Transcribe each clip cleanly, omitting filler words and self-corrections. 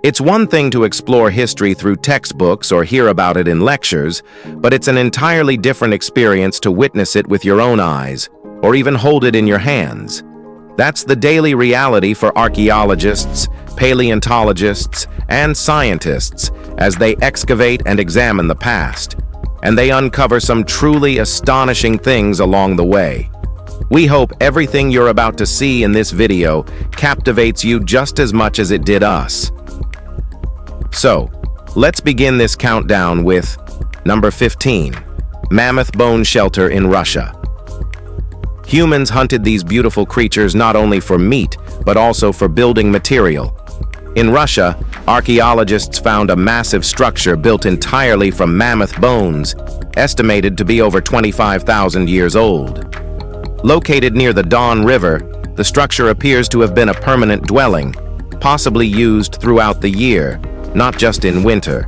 It's one thing to explore history through textbooks or hear about it in lectures, but it's an entirely different experience to witness it with your own eyes, or even hold it in your hands. That's the daily reality for archaeologists, paleontologists, and scientists as they excavate and examine the past, and they uncover some truly astonishing things along the way. We hope everything you're about to see in this video captivates you just as much as it did us. So, let's begin this countdown with number 15, Mammoth Bone Shelter in Russia. Humans hunted these beautiful creatures not only for meat, but also for building material. In Russia, archaeologists found a massive structure built entirely from mammoth bones, estimated to be over 25,000 years old. Located near the Don River, the structure appears to have been a permanent dwelling, possibly used throughout the year, not just in winter.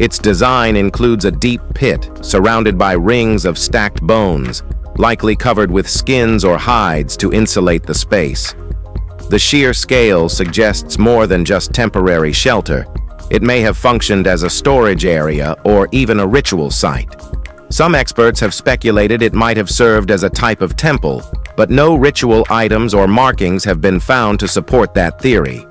Its design includes a deep pit surrounded by rings of stacked bones, likely covered with skins or hides to insulate the space. The sheer scale suggests more than just temporary shelter. It may have functioned as a storage area or even a ritual site. Some experts have speculated it might have served as a type of temple, but no ritual items or markings have been found to support that theory.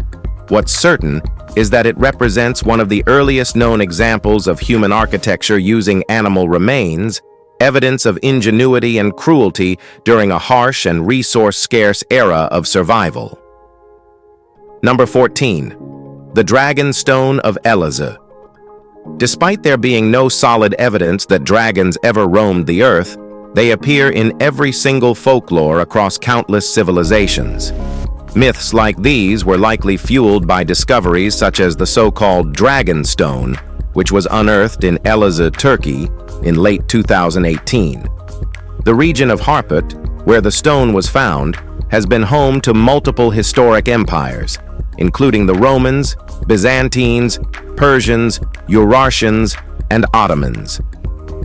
What's certain is that it represents one of the earliest known examples of human architecture using animal remains, evidence of ingenuity and cruelty during a harsh and resource-scarce era of survival. Number 14. The Dragon Stone of Elaza. Despite there being no solid evidence that dragons ever roamed the earth, they appear in every single folklore across countless civilizations. Myths like these were likely fueled by discoveries such as the so-called Dragon Stone, which was unearthed in Elaza, Turkey, in late 2018. The region of Harput, where the stone was found, has been home to multiple historic empires, including the Romans, Byzantines, Persians, Urartians, and Ottomans.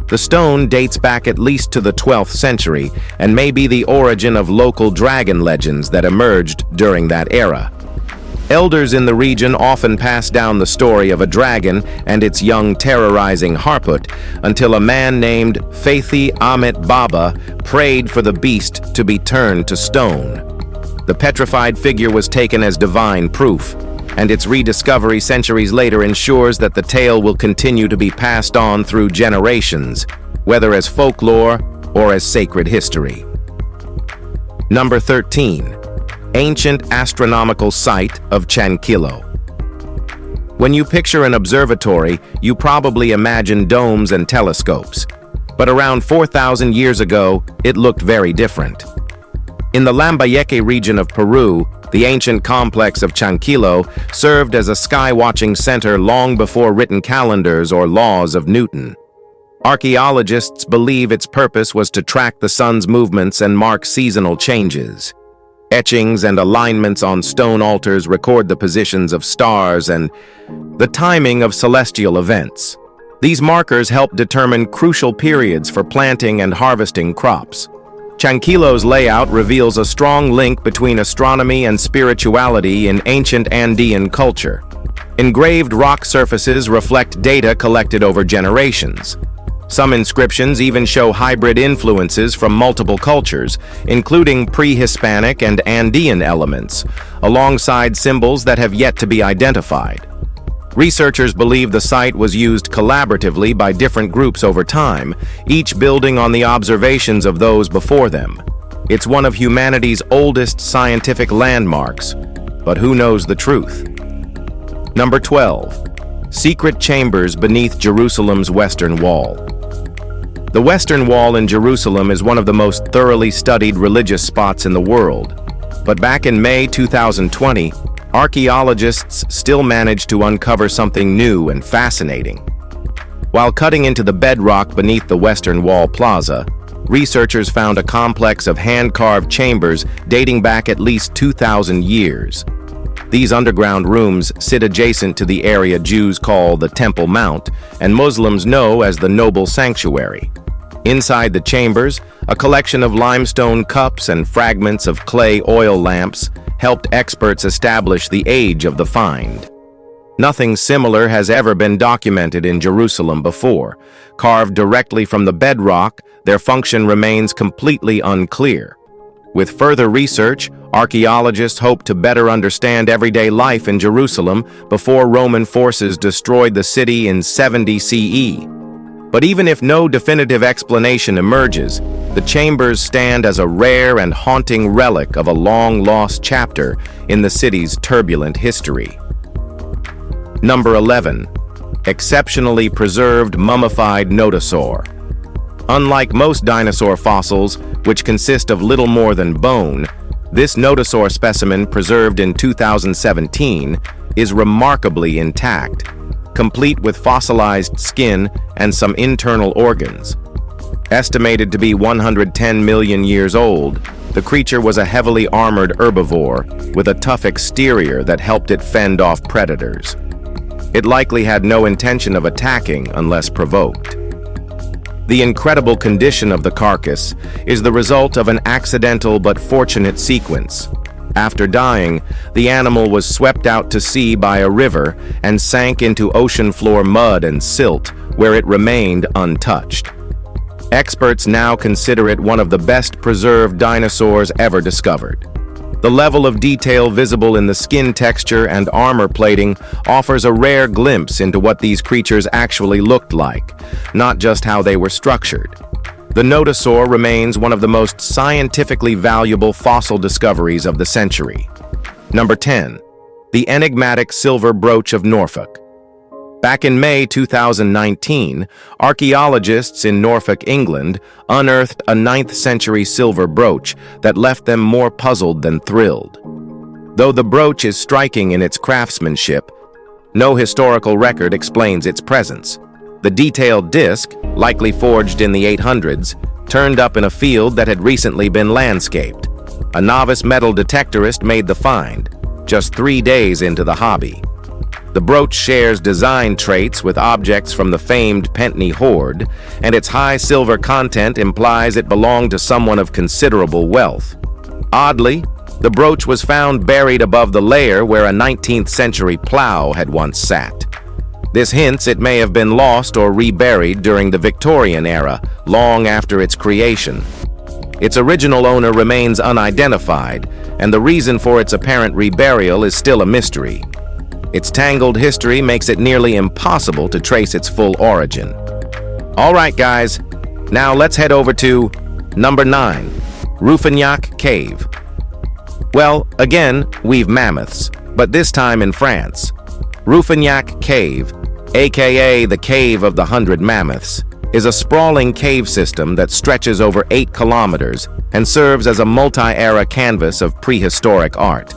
The stone dates back at least to the 12th century and may be the origin of local dragon legends that emerged during that era. Elders in the region often pass down the story of a dragon and its young terrorizing Harput until a man named Fathi Ahmet Baba prayed for the beast to be turned to stone. The petrified figure was taken as divine proof, and its rediscovery centuries later ensures that the tale will continue to be passed on through generations, whether as folklore or as sacred history. Number 13. Ancient astronomical site of Chankilo. When you picture an observatory, you probably imagine domes and telescopes. But around 4,000 years ago, it looked very different. In the Lambayeque region of Peru, the ancient complex of Chankilo served as a sky-watching center long before written calendars or laws of Newton. Archaeologists believe its purpose was to track the sun's movements and mark seasonal changes. Etchings and alignments on stone altars record the positions of stars and the timing of celestial events. These markers help determine crucial periods for planting and harvesting crops. Chankilo's layout reveals a strong link between astronomy and spirituality in ancient Andean culture. Engraved rock surfaces reflect data collected over generations. Some inscriptions even show hybrid influences from multiple cultures, including pre-Hispanic and Andean elements, alongside symbols that have yet to be identified. Researchers believe the site was used collaboratively by different groups over time, each building on the observations of those before them. It's one of humanity's oldest scientific landmarks, but who knows the truth? Number 12. Secret chambers beneath Jerusalem's Western Wall. The Western Wall in Jerusalem is one of the most thoroughly studied religious spots in the world. But back in May 2020, archaeologists still managed to uncover something new and fascinating. While cutting into the bedrock beneath the Western Wall Plaza, researchers found a complex of hand-carved chambers dating back at least 2,000 years. These underground rooms sit adjacent to the area Jews call the Temple Mount and Muslims know as the Noble Sanctuary. Inside the chambers, a collection of limestone cups and fragments of clay oil lamps helped experts establish the age of the find. Nothing similar has ever been documented in Jerusalem before. Carved directly from the bedrock, their function remains completely unclear. With further research, archaeologists hope to better understand everyday life in Jerusalem before Roman forces destroyed the city in 70 CE. But even if no definitive explanation emerges, the chambers stand as a rare and haunting relic of a long-lost chapter in the city's turbulent history. Number 11. Exceptionally preserved mummified Notasaur. Unlike most dinosaur fossils, which consist of little more than bone, this Notasaur specimen, preserved in 2017, is remarkably intact, complete with fossilized skin and some internal organs. Estimated to be 110 million years old, the creature was a heavily armored herbivore with a tough exterior that helped it fend off predators. It likely had no intention of attacking unless provoked. The incredible condition of the carcass is the result of an accidental but fortunate sequence. After dying, the animal was swept out to sea by a river and sank into ocean floor mud and silt, where it remained untouched. Experts now consider it one of the best preserved dinosaurs ever discovered. The level of detail visible in the skin texture and armor plating offers a rare glimpse into what these creatures actually looked like, not just how they were structured. The Notasaur remains one of the most scientifically valuable fossil discoveries of the century. Number 10. The enigmatic silver brooch of Norfolk. Back in May 2019, archaeologists in Norfolk, England, unearthed a 9th century silver brooch that left them more puzzled than thrilled. Though the brooch is striking in its craftsmanship, no historical record explains its presence. The detailed disc, likely forged in the 800s, turned up in a field that had recently been landscaped. A novice metal detectorist made the find, just 3 days into the hobby. The brooch shares design traits with objects from the famed Pentney hoard, and its high silver content implies it belonged to someone of considerable wealth. Oddly, the brooch was found buried above the layer where a 19th century plow had once sat. This hints it may have been lost or reburied during the Victorian era, long after its creation. Its original owner remains unidentified, and the reason for its apparent reburial is still a mystery. Its tangled history makes it nearly impossible to trace its full origin. All right, guys, now let's head over to number 9, Rufin Cave. Well, again, we've mammoths, but this time in France. Rufin Cave, aka the Cave of the 100 Mammoths, is a sprawling cave system that stretches over 8 kilometers and serves as a multi-era canvas of prehistoric art.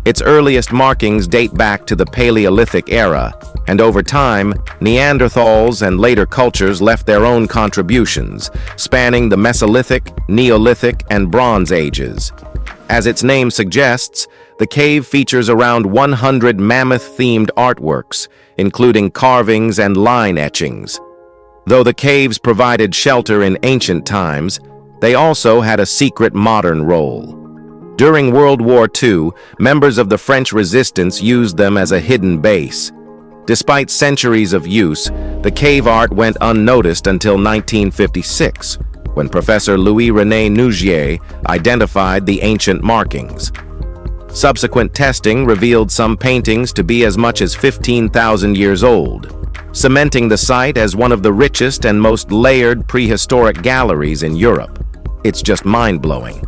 Its earliest markings date back to the Paleolithic era, and over time, Neanderthals and later cultures left their own contributions, spanning the Mesolithic, Neolithic, and Bronze Ages. As its name suggests, the cave features around 100 mammoth-themed artworks, including carvings and line etchings. Though the caves provided shelter in ancient times, they also had a secret modern role. During World War II, members of the French resistance used them as a hidden base. Despite centuries of use, the cave art went unnoticed until 1956, when Professor Louis-René Nougier identified the ancient markings. Subsequent testing revealed some paintings to be as much as 15,000 years old, cementing the site as one of the richest and most layered prehistoric galleries in Europe. It's just mind-blowing.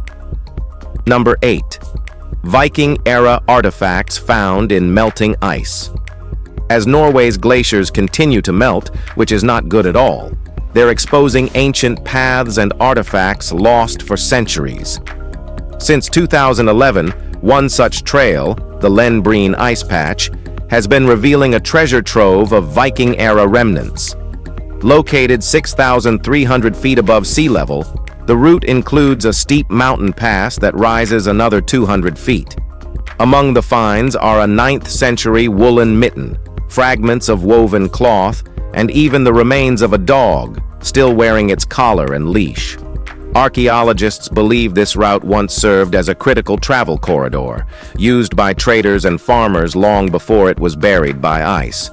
Number 8. Viking Era artifacts found in melting ice. As Norway's glaciers continue to melt, which is not good at all, they're exposing ancient paths and artifacts lost for centuries. Since 2011, one such trail, the Lenbreen Ice Patch, has been revealing a treasure trove of Viking Era remnants. Located 6,300 feet above sea level, the route includes a steep mountain pass that rises another 200 feet. Among the finds are a 9th century woolen mitten, fragments of woven cloth, and even the remains of a dog, still wearing its collar and leash. Archaeologists believe this route once served as a critical travel corridor, used by traders and farmers long before it was buried by ice.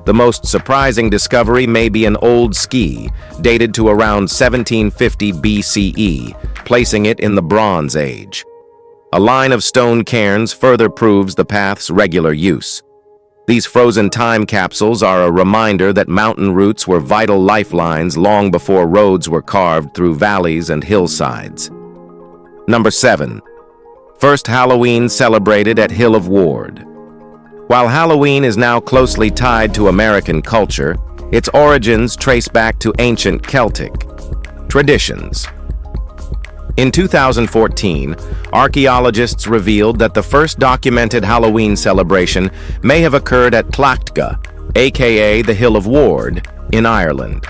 The most surprising discovery may be an old ski, dated to around 1750 BCE, placing it in the Bronze Age. A line of stone cairns further proves the path's regular use. These frozen time capsules are a reminder that mountain routes were vital lifelines long before roads were carved through valleys and hillsides. Number 7. First Halloween celebrated at Hill of Ward. While Halloween is now closely tied to American culture, its origins trace back to ancient Celtic traditions. In 2014, archaeologists revealed that the first documented Halloween celebration may have occurred at Tlachtga, aka the Hill of Ward, in Ireland.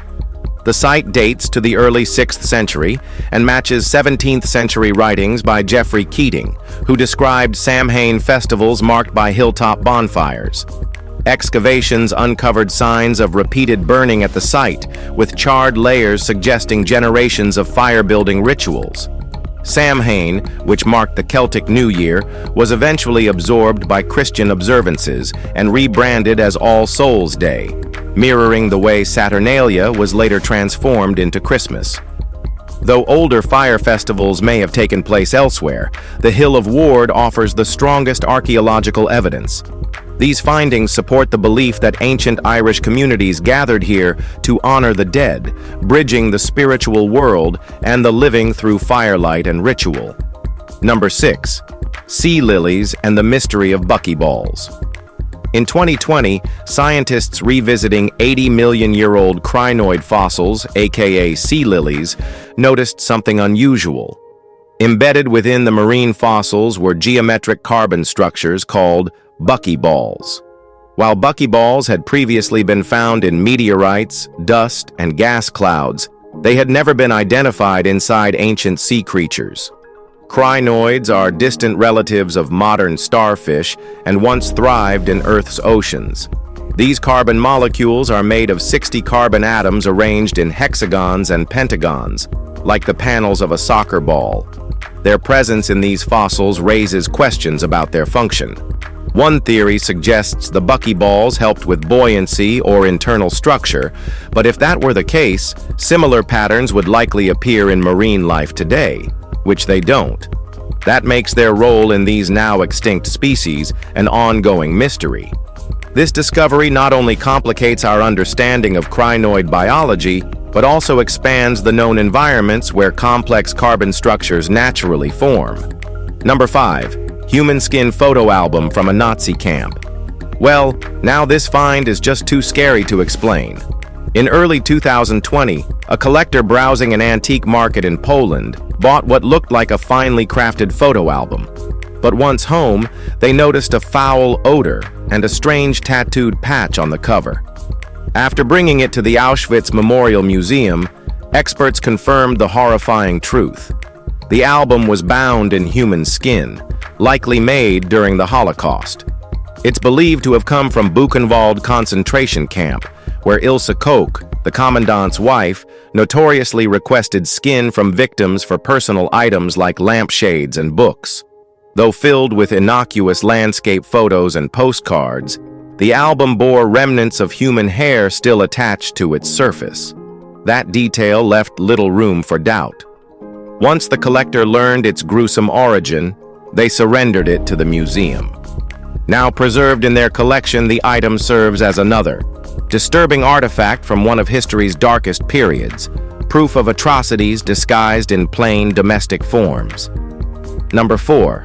The site dates to the early 6th century and matches 17th century writings by Geoffrey Keating, who described Samhain festivals marked by hilltop bonfires. Excavations uncovered signs of repeated burning at the site, with charred layers suggesting generations of fire-building rituals. Samhain, which marked the Celtic New Year, was eventually absorbed by Christian observances and rebranded as All Souls' Day, mirroring the way Saturnalia was later transformed into Christmas. Though older fire festivals may have taken place elsewhere, the Hill of Ward offers the strongest archaeological evidence. These findings support the belief that ancient Irish communities gathered here to honor the dead, bridging the spiritual world and the living through firelight and ritual. Number 6. Sea lilies and the mystery of Bucky Balls. In 2020, scientists revisiting 80-million-year-old crinoid fossils, aka sea lilies, noticed something unusual. Embedded within the marine fossils were geometric carbon structures called Bucky Balls. While Bucky Balls had previously been found in meteorites, dust, and gas clouds, they had never been identified inside ancient sea creatures. Crinoids are distant relatives of modern starfish and once thrived in Earth's oceans. These carbon molecules are made of 60 carbon atoms arranged in hexagons and pentagons, like the panels of a soccer ball. Their presence in these fossils raises questions about their function. One theory suggests the Bucky Balls helped with buoyancy or internal structure, but if that were the case, similar patterns would likely appear in marine life today, which they don't. That makes their role in these now extinct species an ongoing mystery. This discovery not only complicates our understanding of crinoid biology, but also expands the known environments where complex carbon structures naturally form. Number 5. Human skin photo album from a Nazi camp. Well, now this find is just too scary to explain. In early 2020, a collector browsing an antique market in Poland bought what looked like a finely crafted photo album. But once home, they noticed a foul odor and a strange tattooed patch on the cover. After bringing it to the Auschwitz Memorial Museum, experts confirmed the horrifying truth. The album was bound in human skin, likely made during the Holocaust. It's believed to have come from Buchenwald concentration camp, where Ilse Koch, the commandant's wife, notoriously requested skin from victims for personal items like lampshades and books. Though filled with innocuous landscape photos and postcards, the album bore remnants of human hair still attached to its surface. That detail left little room for doubt. Once the collector learned its gruesome origin, they surrendered it to the museum. Now preserved in their collection, the item serves as another disturbing artifact from one of history's darkest periods, proof of atrocities disguised in plain domestic forms. Number 4.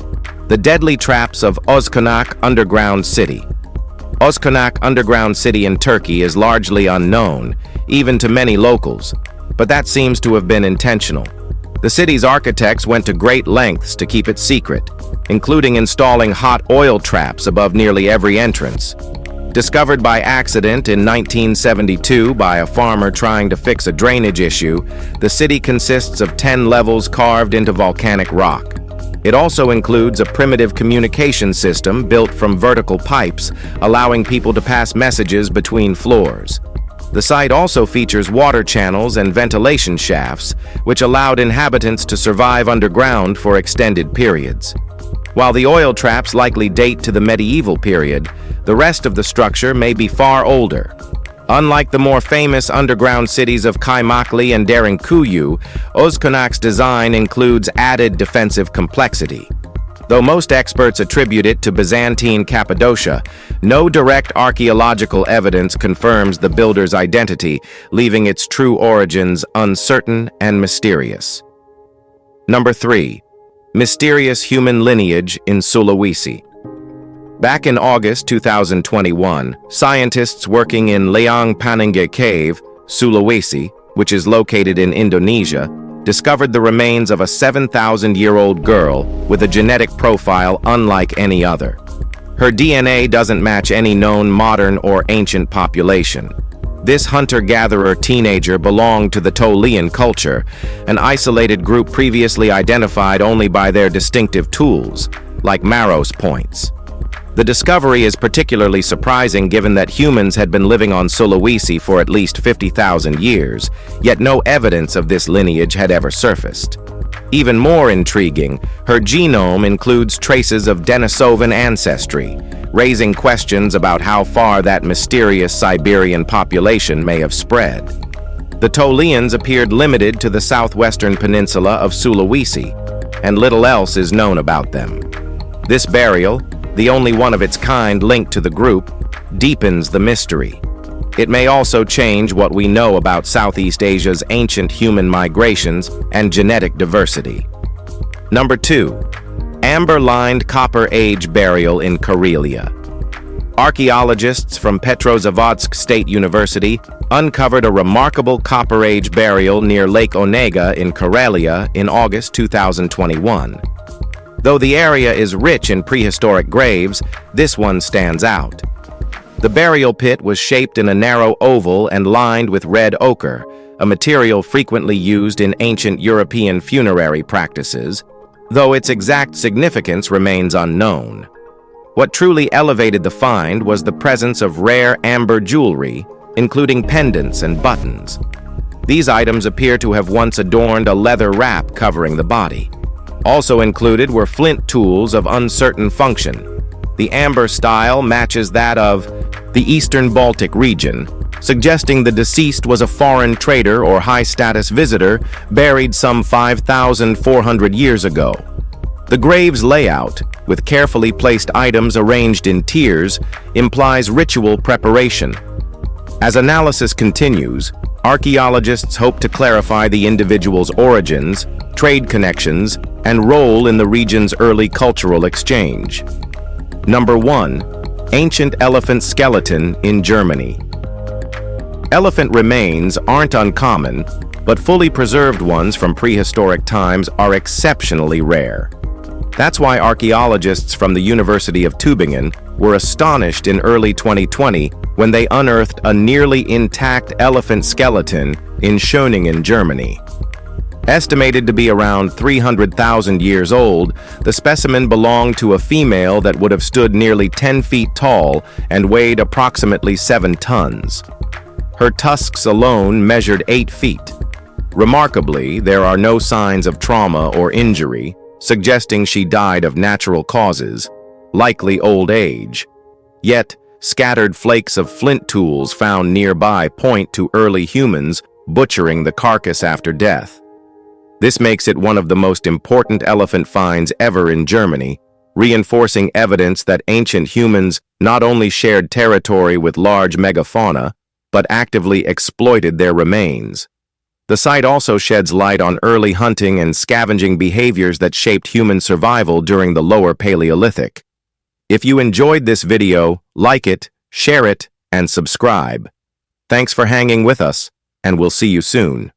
The deadly traps of Oskanak Underground City. Oskanak Underground City in Turkey is largely unknown, even to many locals, but that seems to have been intentional. The city's architects went to great lengths to keep it secret, including installing hot oil traps above nearly every entrance. Discovered by accident in 1972 by a farmer trying to fix a drainage issue, the city consists of 10 levels carved into volcanic rock. It also includes a primitive communication system built from vertical pipes, allowing people to pass messages between floors. The site also features water channels and ventilation shafts, which allowed inhabitants to survive underground for extended periods. While the oil traps likely date to the medieval period, the rest of the structure may be far older. Unlike the more famous underground cities of Kaimakli and Derinkuyu, Oskanak's design includes added defensive complexity. Though most experts attribute it to Byzantine Cappadocia, no direct archaeological evidence confirms the builder's identity, leaving its true origins uncertain and mysterious. Number 3. Mysterious human lineage in Sulawesi. Back in August 2021, scientists working in Lineage Cave, Sulawesi, which is located in Indonesia, discovered the remains of a 7,000-year-old girl with a genetic profile unlike any other. Her DNA doesn't match any known modern or ancient population. This hunter-gatherer teenager belonged to the Tolean culture, an isolated group previously identified only by their distinctive tools, like Maros points. The discovery is particularly surprising given that humans had been living on Sulawesi for at least 50,000 years, yet no evidence of this lineage had ever surfaced. Even more intriguing, her genome includes traces of Denisovan ancestry, raising questions about how far that mysterious Siberian population may have spread. The Toleans appeared limited to the southwestern peninsula of Sulawesi, and little else is known about them. This burial, the only one of its kind linked to the group, deepens the mystery. It may also change what we know about Southeast Asia's ancient human migrations and genetic diversity. Number 2. Amberlined Copper Age Burial in Corelia. Archaeologists from Petrozavodsk State University uncovered a remarkable Copper Age burial near Lake Onega in Corelia in August 2021. Though the area is rich in prehistoric graves, this one stands out. The burial pit was shaped in a narrow oval and lined with red ochre, a material frequently used in ancient European funerary practices, though its exact significance remains unknown. What truly elevated the find was the presence of rare amber jewelry, including pendants and buttons. These items appear to have once adorned a leather wrap covering the body. Also included were flint tools of uncertain function. The amber style matches that of the Eastern Baltic region, suggesting the deceased was a foreign trader or high-status visitor buried some 5,400 years ago. The grave's layout, with carefully placed items arranged in tiers, implies ritual preparation. As analysis continues, archaeologists hope to clarify the individual's origins, trade connections, and role in the region's early cultural exchange. Number 1. Ancient elephant skeleton in Germany. Elephant remains aren't uncommon, but fully preserved ones from prehistoric times are exceptionally rare. That's why archaeologists from the University of Tübingen were astonished in early 2020 when they unearthed a nearly intact elephant skeleton in Schöningen, Germany. Estimated to be around 300,000 years old, the specimen belonged to a female that would have stood nearly 10 feet tall and weighed approximately 7 tons. Her tusks alone measured 8 feet. Remarkably, there are no signs of trauma or injury, suggesting she died of natural causes, likely old age. Yet, scattered flakes of flint tools found nearby point to early humans butchering the carcass after death. This makes it one of the most important elephant finds ever in Germany, reinforcing evidence that ancient humans not only shared territory with large megafauna, but actively exploited their remains. The site also sheds light on early hunting and scavenging behaviors that shaped human survival during the Lower Paleolithic. If you enjoyed this video, like it, share it, and subscribe. Thanks for hanging with us, and we'll see you soon.